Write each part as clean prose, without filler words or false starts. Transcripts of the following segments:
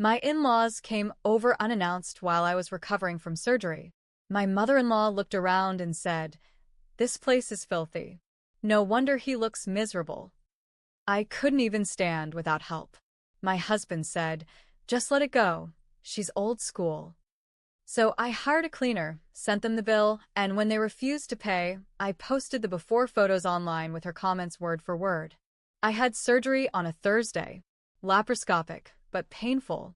My in-laws came over unannounced while I was recovering from surgery. My mother-in-law looked around and said, "This place is filthy. No wonder he looks miserable." I couldn't even stand without help. My husband said, "Just let it go. She's old school." So I hired a cleaner, sent them the bill, and when they refused to pay, I posted the before photos online with her comments word for word. I had surgery on a Thursday. Laparoscopic, but painful.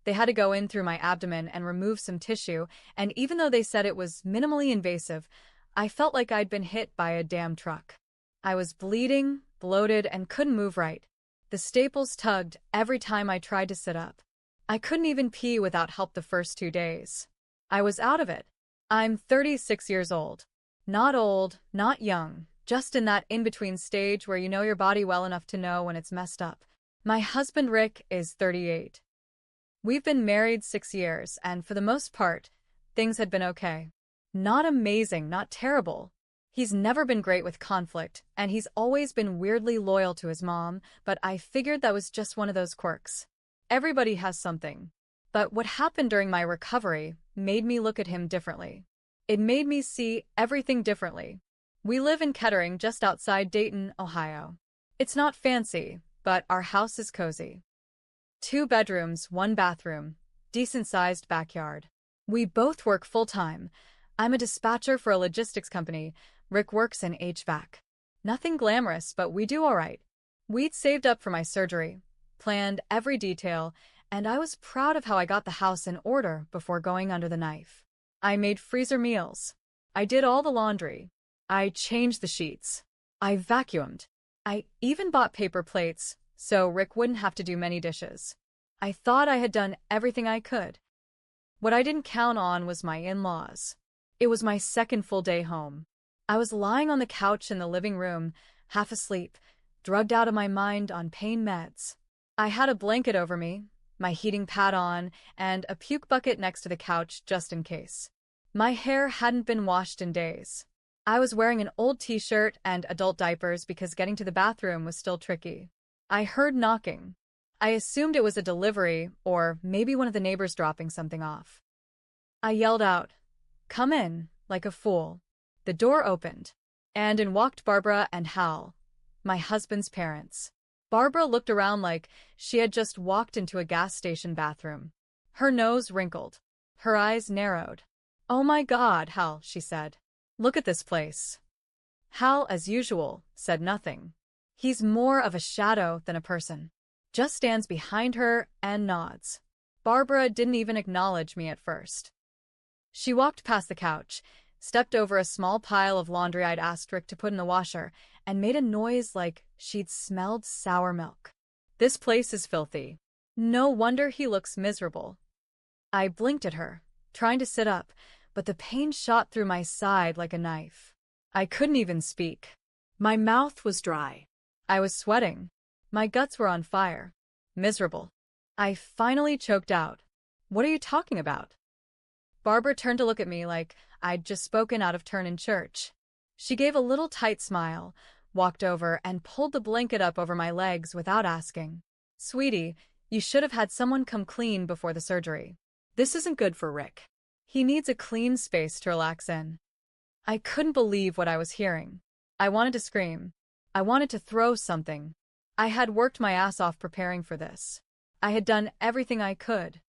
They had to go in through my abdomen and remove some tissue, and even though they said it was minimally invasive, I felt like I'd been hit by a damn truck. I was bleeding, bloated, and couldn't move right. The staples tugged every time I tried to sit up. I couldn't even pee without help the first 2 days. I was out of it. I'm 36 years old. Not old, not young, just in that in-between stage where you know your body well enough to know when it's messed up. My husband Rick is 38. We've been married 6 years, and for the most part, things had been okay. Not amazing, not terrible. He's never been great with conflict, and he's always been weirdly loyal to his mom, but I figured that was just one of those quirks. Everybody has something. But what happened during my recovery made me look at him differently. It made me see everything differently. We live in Kettering, just outside Dayton, Ohio. It's not fancy, but our house is cozy. 2 bedrooms, 1 bathroom, decent-sized backyard. We both work full-time. I'm a dispatcher for a logistics company. Rick works in HVAC. Nothing glamorous, but we do all right. We'd saved up for my surgery, planned every detail, and I was proud of how I got the house in order before going under the knife. I made freezer meals. I did all the laundry. I changed the sheets. I vacuumed. I even bought paper plates, so Rick wouldn't have to do many dishes. I thought I had done everything I could. What I didn't count on was my in-laws. It was my second full day home. I was lying on the couch in the living room, half asleep, drugged out of my mind on pain meds. I had a blanket over me, my heating pad on, and a puke bucket next to the couch just in case. My hair hadn't been washed in days. I was wearing an old t-shirt and adult diapers because getting to the bathroom was still tricky. I heard knocking. I assumed it was a delivery or maybe one of the neighbors dropping something off. I yelled out, "Come in," like a fool. The door opened, and in walked Barbara and Hal, my husband's parents. Barbara looked around like she had just walked into a gas station bathroom. Her nose wrinkled. Her eyes narrowed. "Oh my God, Hal," she said. "Look at this place." Hal, as usual, said nothing. He's more of a shadow than a person. Just stands behind her and nods. Barbara didn't even acknowledge me at first. She walked past the couch, stepped over a small pile of laundry I'd asked Rick to put in the washer, and made a noise like she'd smelled sour milk. "This place is filthy. No wonder he looks miserable." I blinked at her, trying to sit up, but the pain shot through my side like a knife. I couldn't even speak. My mouth was dry. I was sweating. My guts were on fire. Miserable. I finally choked out, "What are you talking about?" Barbara turned to look at me like I'd just spoken out of turn in church. She gave a little tight smile, walked over, and pulled the blanket up over my legs without asking. "Sweetie, you should have had someone come clean before the surgery. This isn't good for Rick. He needs a clean space to relax in." I couldn't believe what I was hearing. I wanted to scream. I wanted to throw something. I had worked my ass off preparing for this. I had done everything I could.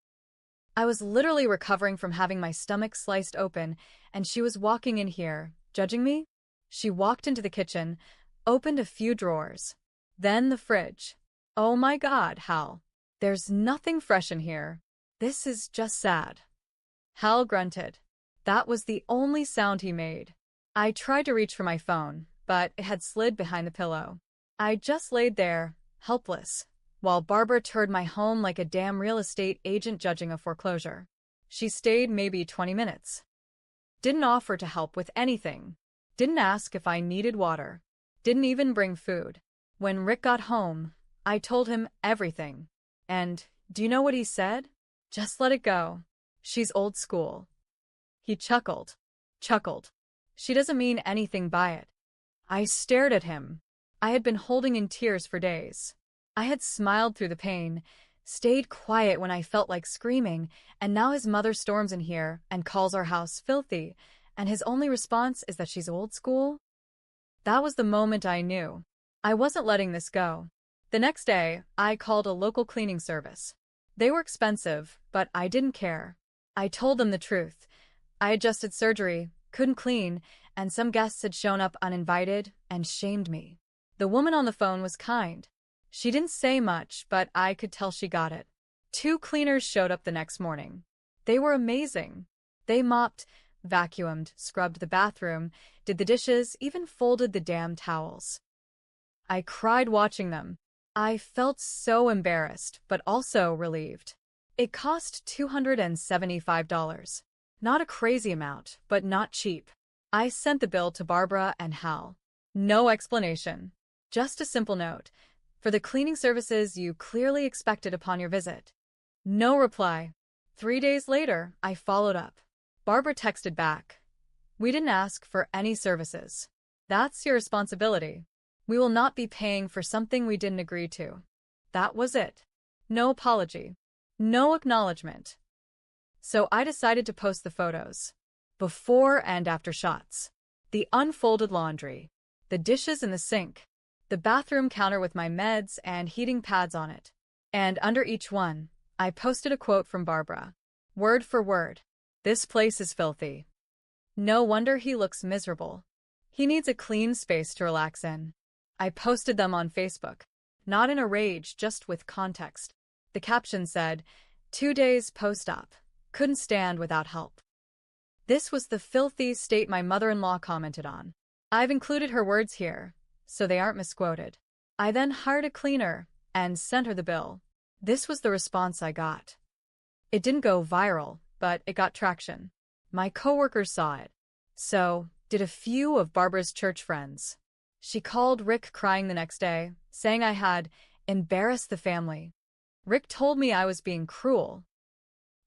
I was literally recovering from having my stomach sliced open, and she was walking in here, judging me? She walked into the kitchen, opened a few drawers. Then the fridge. "Oh my God, Hal. There's nothing fresh in here. This is just sad." Hal grunted. That was the only sound he made. I tried to reach for my phone, but it had slid behind the pillow. I just laid there, helpless, while Barbara toured my home like a damn real estate agent judging a foreclosure. She stayed maybe 20 minutes. Didn't offer to help with anything. Didn't ask if I needed water. Didn't even bring food. When Rick got home, I told him everything. And do you know what he said? "Just let it go. She's old school." He chuckled. She doesn't mean anything by it. I stared at him. I had been holding in tears for days. I had smiled through the pain, stayed quiet when I felt like screaming, and now his mother storms in here and calls our house filthy, and his only response is that she's old school? That was the moment I knew. I wasn't letting this go. The next day, I called a local cleaning service. They were expensive, but I didn't care. I told them the truth. I had just had surgery, couldn't clean, and some guests had shown up uninvited and shamed me. The woman on the phone was kind. She didn't say much, but I could tell she got it. 2 cleaners showed up the next morning. They were amazing. They mopped, vacuumed, scrubbed the bathroom, did the dishes, even folded the damn towels. I cried watching them. I felt so embarrassed, but also relieved. It cost $275. Not a crazy amount, but not cheap. I sent the bill to Barbara and Hal. No explanation. Just a simple note. For the cleaning services you clearly expected upon your visit. No reply. 3 days later, I followed up. Barbara texted back. We didn't ask for any services. That's your responsibility. We will not be paying for something we didn't agree to. That was it. No apology. No acknowledgement. So I decided to post the photos. Before and after shots. The unfolded laundry. The dishes in the sink. The bathroom counter with my meds and heating pads on it. And under each one, I posted a quote from Barbara. Word for word. This place is filthy. No wonder he looks miserable. He needs a clean space to relax in. I posted them on Facebook. Not in a rage, just with context. The caption said, 2 days post-op. Couldn't stand without help. This was the filthy state my mother-in-law commented on. I've included her words here, so they aren't misquoted. I then hired a cleaner and sent her the bill. This was the response I got. It didn't go viral, but it got traction. My coworkers saw it. So did a few of Barbara's church friends. She called Rick crying the next day, saying I had embarrassed the family. Rick told me I was being cruel.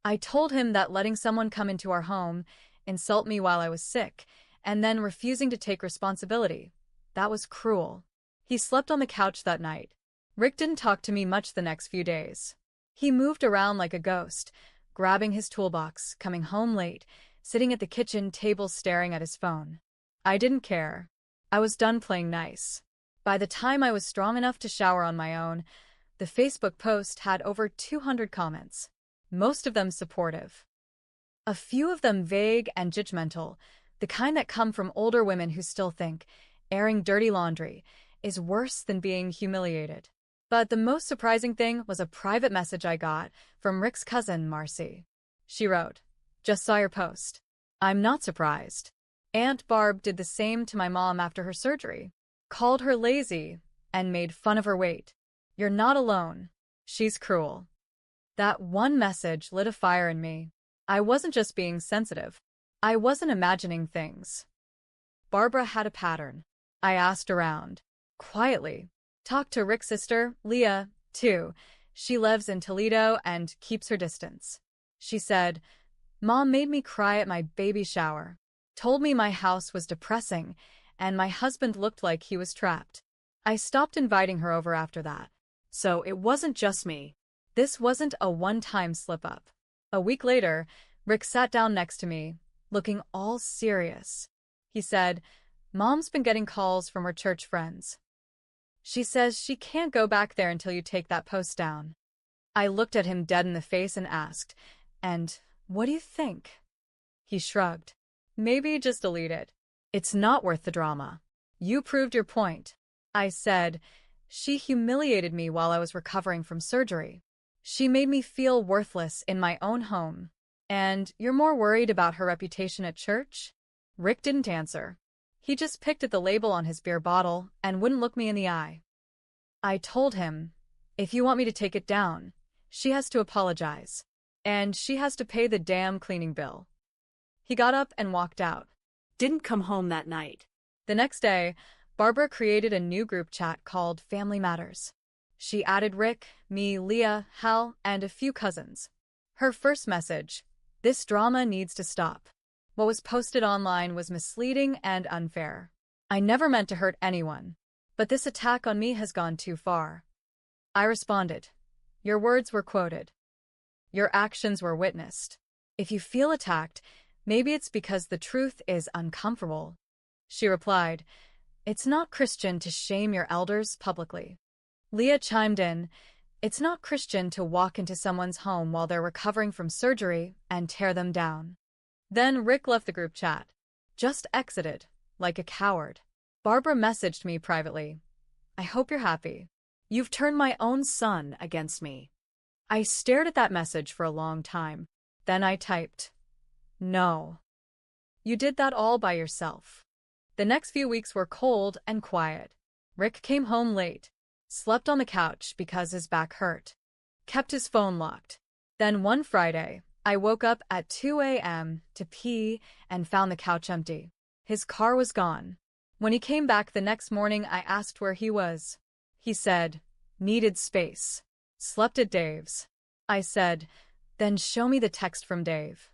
I told him that letting someone come into our home, insult me while I was sick, and then refusing to take responsibility, that was cruel. He slept on the couch that night. Rick didn't talk to me much the next few days. He moved around like a ghost, grabbing his toolbox, coming home late, sitting at the kitchen table staring at his phone. I didn't care. I was done playing nice. By the time I was strong enough to shower on my own, the Facebook post had over 200 comments, most of them supportive. A few of them vague and judgmental, the kind that come from older women who still think airing dirty laundry is worse than being humiliated. But the most surprising thing was a private message I got from Rick's cousin, Marcy. She wrote, "Just saw your post. I'm not surprised. Aunt Barb did the same to my mom after her surgery. Called her lazy and made fun of her weight. You're not alone. She's cruel." That one message lit a fire in me. I wasn't just being sensitive. I wasn't imagining things. Barbara had a pattern. I asked around. Quietly. Talked to Rick's sister, Leah, too. She lives in Toledo and keeps her distance. She said, Mom made me cry at my baby shower. Told me my house was depressing, and my husband looked like he was trapped. I stopped inviting her over after that. So it wasn't just me. This wasn't a one-time slip-up. A week later, Rick sat down next to me, looking all serious. He said, Mom's been getting calls from her church friends. She says she can't go back there until you take that post down. I looked at him dead in the face and asked, "And what do you think?" He shrugged. "Maybe just delete it. It's not worth the drama. You proved your point." I said, "She humiliated me while I was recovering from surgery. She made me feel worthless in my own home. And you're more worried about her reputation at church?" Rick didn't answer. He just picked at the label on his beer bottle and wouldn't look me in the eye. I told him, "If you want me to take it down, she has to apologize. And she has to pay the damn cleaning bill." He got up and walked out. Didn't come home that night. The next day, Barbara created a new group chat called Family Matters. She added Rick, me, Leah, Hal, and a few cousins. Her first message, "This drama needs to stop." What was posted online was misleading and unfair. I never meant to hurt anyone, but this attack on me has gone too far. I responded, Your words were quoted. Your actions were witnessed. If you feel attacked, maybe it's because the truth is uncomfortable. She replied, It's not Christian to shame your elders publicly. Leah chimed in, It's not Christian to walk into someone's home while they're recovering from surgery and tear them down. Then Rick left the group chat. Just exited, like a coward. Barbara messaged me privately. I hope you're happy. You've turned my own son against me. I stared at that message for a long time. Then I typed, No. You did that all by yourself. The next few weeks were cold and quiet. Rick came home late, slept on the couch because his back hurt, kept his phone locked. Then one Friday, I woke up at 2 a.m. to pee and found the couch empty. His car was gone. When he came back the next morning, I asked where he was. He said, Needed space. Slept at Dave's. I said, Then show me the text from Dave.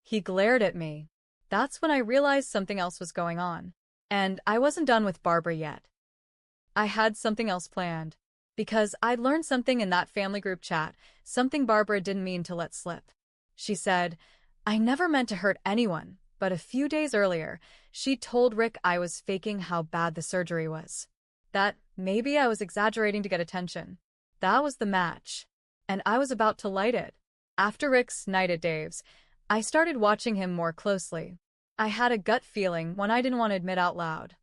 He glared at me. That's when I realized something else was going on. And I wasn't done with Barbara yet. I had something else planned. Because I'd learned something in that family group chat, something Barbara didn't mean to let slip. She said, I never meant to hurt anyone, but a few days earlier, she told Rick I was faking how bad the surgery was. That maybe I was exaggerating to get attention. That was the match. And I was about to light it. After Rick's night at Dave's, I started watching him more closely. I had a gut feeling one I didn't want to admit out loud.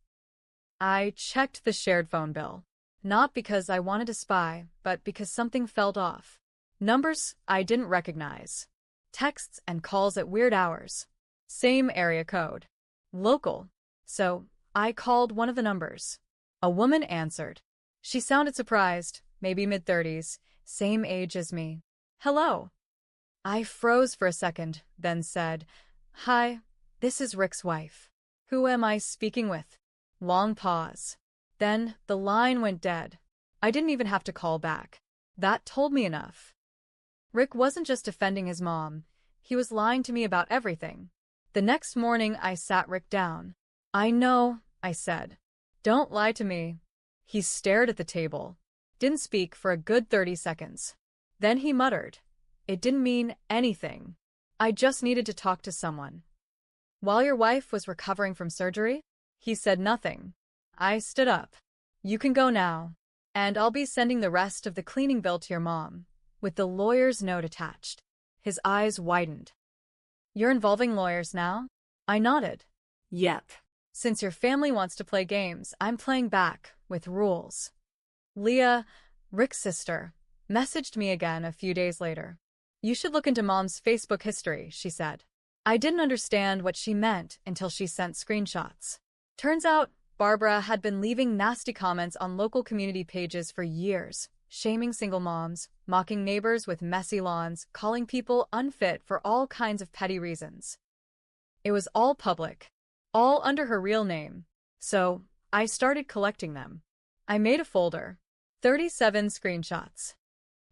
I checked the shared phone bill. Not because I wanted to spy, but because something felt off. Numbers I didn't recognize. Texts and calls at weird hours. Same area code. Local. So, I called one of the numbers. A woman answered. She sounded surprised, maybe mid-30s, same age as me. Hello. I froze for a second, then said, Hi, this is Rick's wife. Who am I speaking with? Long pause. Then the line went dead. I didn't even have to call back. That told me enough. Rick wasn't just defending his mom. He was lying to me about everything. The next morning, I sat Rick down. I know, I said. Don't lie to me. He stared at the table. Didn't speak for a good 30 seconds. Then he muttered. It didn't mean anything. I just needed to talk to someone. While your wife was recovering from surgery? He said nothing. I stood up. You can go now. And I'll be sending the rest of the cleaning bill to your mom, with the lawyer's note attached. His eyes widened. You're involving lawyers now? I nodded. Yep. Since your family wants to play games, I'm playing back, with rules. Leah, Rick's sister, messaged me again a few days later. You should look into Mom's Facebook history, she said. I didn't understand what she meant until she sent screenshots. Turns out, Barbara had been leaving nasty comments on local community pages for years, shaming single moms, mocking neighbors with messy lawns, calling people unfit for all kinds of petty reasons. It was all public, all under her real name. So, I started collecting them. I made a folder. 37 screenshots.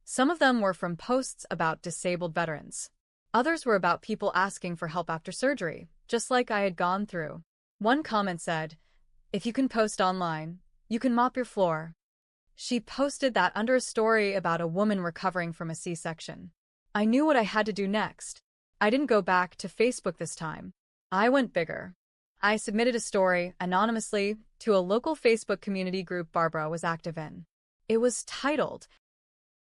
Some of them were from posts about disabled veterans. Others were about people asking for help after surgery, just like I had gone through. One comment said, If you can post online, you can mop your floor. She posted that under a story about a woman recovering from a C-section. I knew what I had to do next. I didn't go back to Facebook this time. I went bigger. I submitted a story, anonymously, to a local Facebook community group Barbara was active in. It was titled,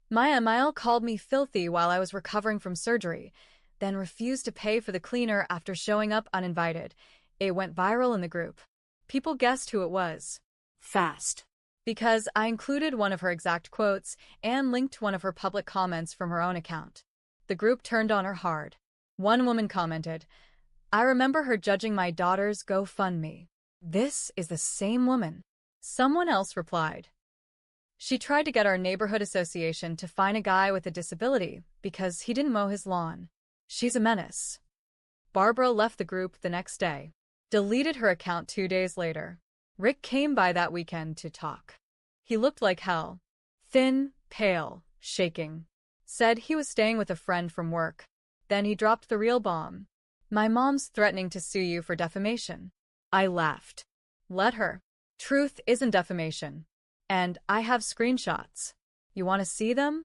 My Emile called me filthy while I was recovering from surgery, then refused to pay for the cleaner after showing up uninvited. It went viral in the group. People guessed who it was. Fast. Because I included one of her exact quotes and linked one of her public comments from her own account. The group turned on her hard. One woman commented, I remember her judging my daughter's GoFundMe. This is the same woman. Someone else replied. She tried to get our neighborhood association to fine a guy with a disability because he didn't mow his lawn. She's a menace. Barbara left the group the next day. Deleted her account 2 days later. Rick came by that weekend to talk. He looked like hell. Thin, pale, shaking. Said he was staying with a friend from work. Then he dropped the real bomb. My mom's threatening to sue you for defamation. I laughed. Let her. Truth isn't defamation. And I have screenshots. You want to see them?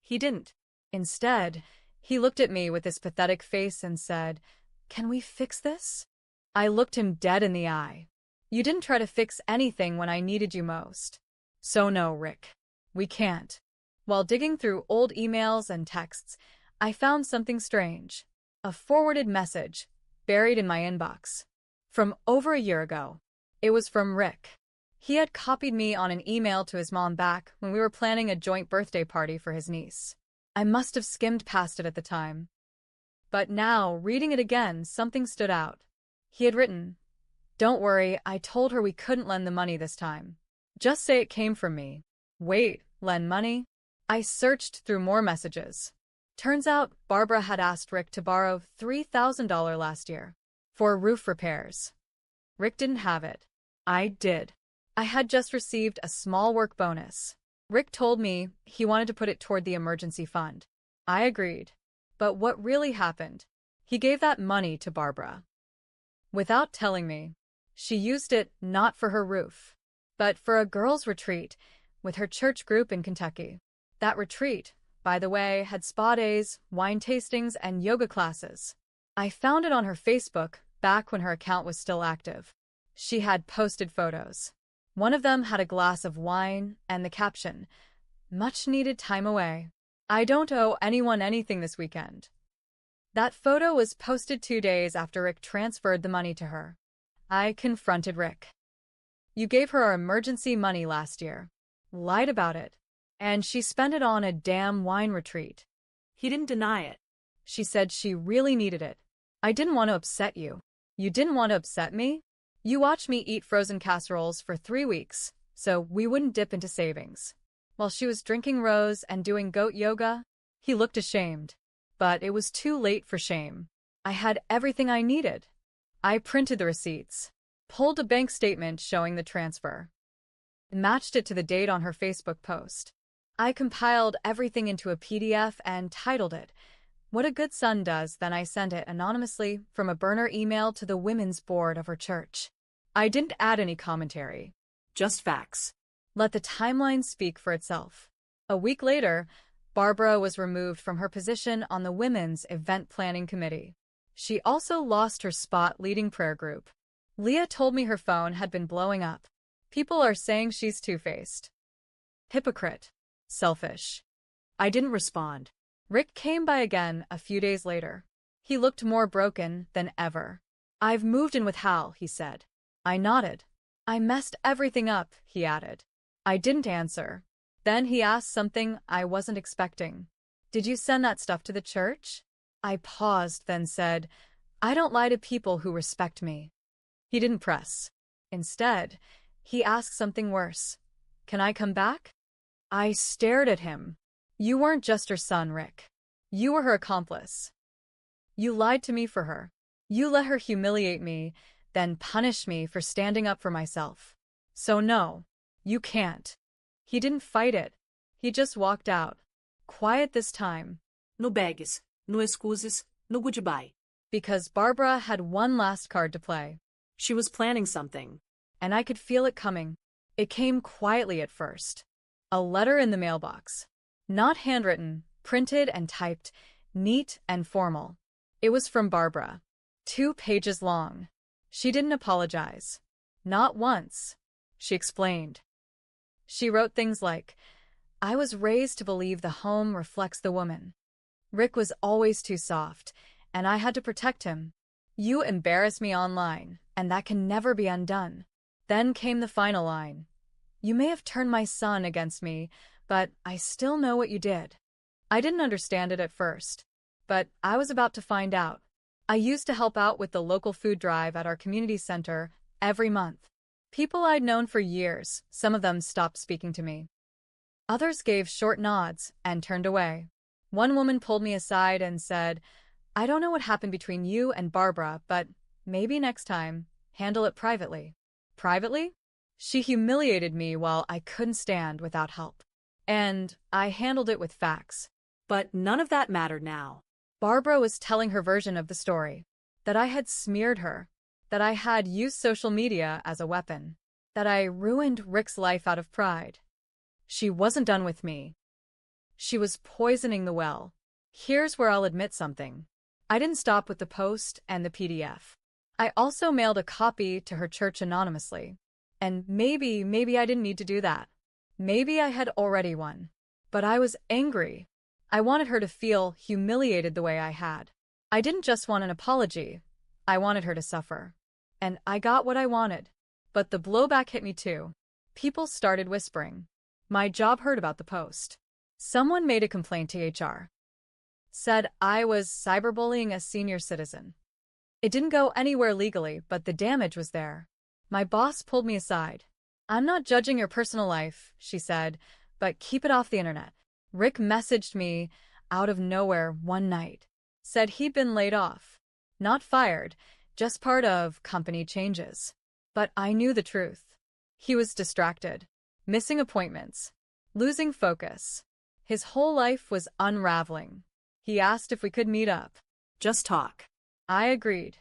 He didn't. Instead, he looked at me with his pathetic face and said, "Can we fix this?" I looked him dead in the eye. "You didn't try to fix anything when I needed you most. So no, Rick. We can't." While digging through old emails and texts, I found something strange. A forwarded message, buried in my inbox. From over a year ago. It was from Rick. He had copied me on an email to his mom back when we were planning a joint birthday party for his niece. I must have skimmed past it at the time. But now, reading it again, something stood out. He had written, "Don't worry, I told her we couldn't lend the money this time. Just say it came from me." Wait, lend money? I searched through more messages. Turns out Barbara had asked Rick to borrow $3,000 last year for roof repairs. Rick didn't have it. I did. I had just received a small work bonus. Rick told me he wanted to put it toward the emergency fund. I agreed. But what really happened? He gave that money to Barbara. Without telling me. She used it not for her roof, but for a girls' retreat with her church group in Kentucky. That retreat, by the way, had spa days, wine tastings, and yoga classes. I found it on her Facebook back when her account was still active. She had posted photos. One of them had a glass of wine and the caption, "Much needed time away. I don't owe anyone anything this weekend." That photo was posted 2 days after Rick transferred the money to her. I confronted Rick. "You gave her our emergency money last year. Lied about it. And she spent it on a damn wine retreat." He didn't deny it. She said she really needed it. "I didn't want to upset you." "You didn't want to upset me? You watched me eat frozen casseroles for 3 weeks, so we wouldn't dip into savings." While she was drinking rose and doing goat yoga, he looked ashamed. But it was too late for shame. I had everything I needed. I printed the receipts, pulled a bank statement showing the transfer, matched it to the date on her Facebook post. I compiled everything into a PDF and titled it, "What a Good Son Does." Then I sent it anonymously from a burner email to the women's board of her church. I didn't add any commentary. Just facts. Let the timeline speak for itself. A week later, Barbara was removed from her position on the Women's Event Planning Committee. She also lost her spot leading prayer group. Leah told me her phone had been blowing up. People are saying she's two-faced. Hypocrite. Selfish. I didn't respond. Rick came by again a few days later. He looked more broken than ever. "I've moved in with Hal," he said. I nodded. "I messed everything up," he added. I didn't answer. Then he asked something I wasn't expecting. "Did you send that stuff to the church?" I paused, then said, "I don't lie to people who respect me." He didn't press. Instead, he asked something worse. "Can I come back?" I stared at him. "You weren't just her son, Rick. You were her accomplice. You lied to me for her. You let her humiliate me, then punish me for standing up for myself. So no, you can't." He didn't fight it. He just walked out. Quiet this time. No begs, no excuses, no goodbye. Because Barbara had one last card to play. She was planning something. And I could feel it coming. It came quietly at first. A letter in the mailbox. Not handwritten, printed and typed, neat and formal. It was from Barbara. 2 pages long. She didn't apologize. Not once. She explained. She wrote things like, "I was raised to believe the home reflects the woman. Rick was always too soft, and I had to protect him. You embarrass me online, and that can never be undone." Then came the final line. "You may have turned my son against me, but I still know what you did." I didn't understand it at first, but I was about to find out. I used to help out with the local food drive at our community center every month. People I'd known for years, some of them stopped speaking to me. Others gave short nods and turned away. One woman pulled me aside and said, "I don't know what happened between you and Barbara, but maybe next time, handle it privately." Privately? She humiliated me while I couldn't stand without help. And I handled it with facts. But none of that mattered now. Barbara was telling her version of the story. That I had smeared her. That I had used social media as a weapon. That I ruined Rick's life out of pride. She wasn't done with me. She was poisoning the well. Here's where I'll admit something. I didn't stop with the post and the PDF. I also mailed a copy to her church anonymously. And maybe I didn't need to do that. Maybe I had already won. But I was angry. I wanted her to feel humiliated the way I had. I didn't just want an apology. I wanted her to suffer. And I got what I wanted. But the blowback hit me too. People started whispering. My job heard about the post. Someone made a complaint to HR. Said I was cyberbullying a senior citizen. It didn't go anywhere legally, but the damage was there. My boss pulled me aside. I'm not judging your personal life, she said, but keep it off the internet. Rick messaged me out of nowhere one night. Said he'd been laid off. Not fired, just part of company changes. But I knew the truth. He was distracted, missing appointments, losing focus. His whole life was unraveling. He asked if we could meet up. Just talk. I agreed.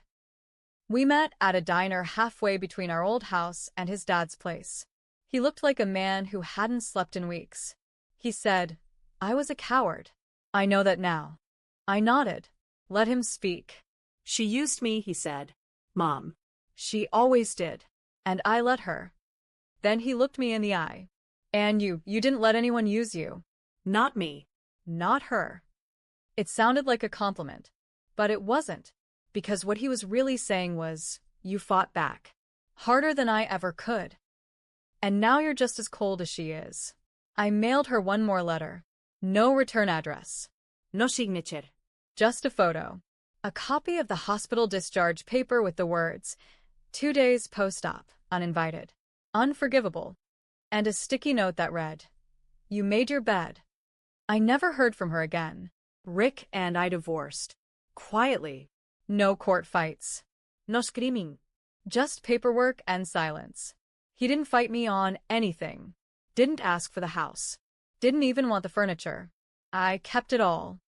We met at a diner halfway between our old house and his dad's place. He looked like a man who hadn't slept in weeks. He said, I was a coward. I know that now. I nodded. Let him speak. She used me, he said. Mom. She always did. And I let her. Then he looked me in the eye. And you didn't let anyone use you. Not me. Not her. It sounded like a compliment. But it wasn't. Because what he was really saying was, you fought back. Harder than I ever could. And now you're just as cold as she is. I mailed her one more letter. No return address. No signature. Just a photo. A copy of the hospital discharge paper with the words, 2 days post-op, uninvited. Unforgivable. And a sticky note that read, you made your bed. I never heard from her again. Rick and I divorced. Quietly. No court fights. No screaming. Just paperwork and silence. He didn't fight me on anything. Didn't ask for the house. Didn't even want the furniture. I kept it all.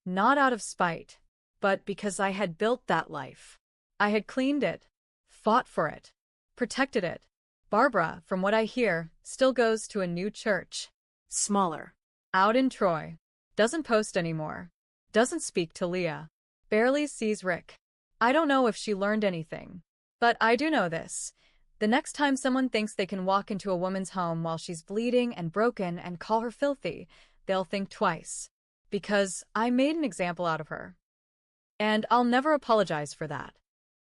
Not out of spite, but because I had built that life. I had cleaned it, fought for it, protected it. Barbara, from what I hear, still goes to a new church. Smaller. Out in Troy. Doesn't post anymore. Doesn't speak to Leah. Barely sees Rick. I don't know if she learned anything. But I do know this. The next time someone thinks they can walk into a woman's home while she's bleeding and broken and call her filthy, they'll think twice. Because I made an example out of her. And I'll never apologize for that.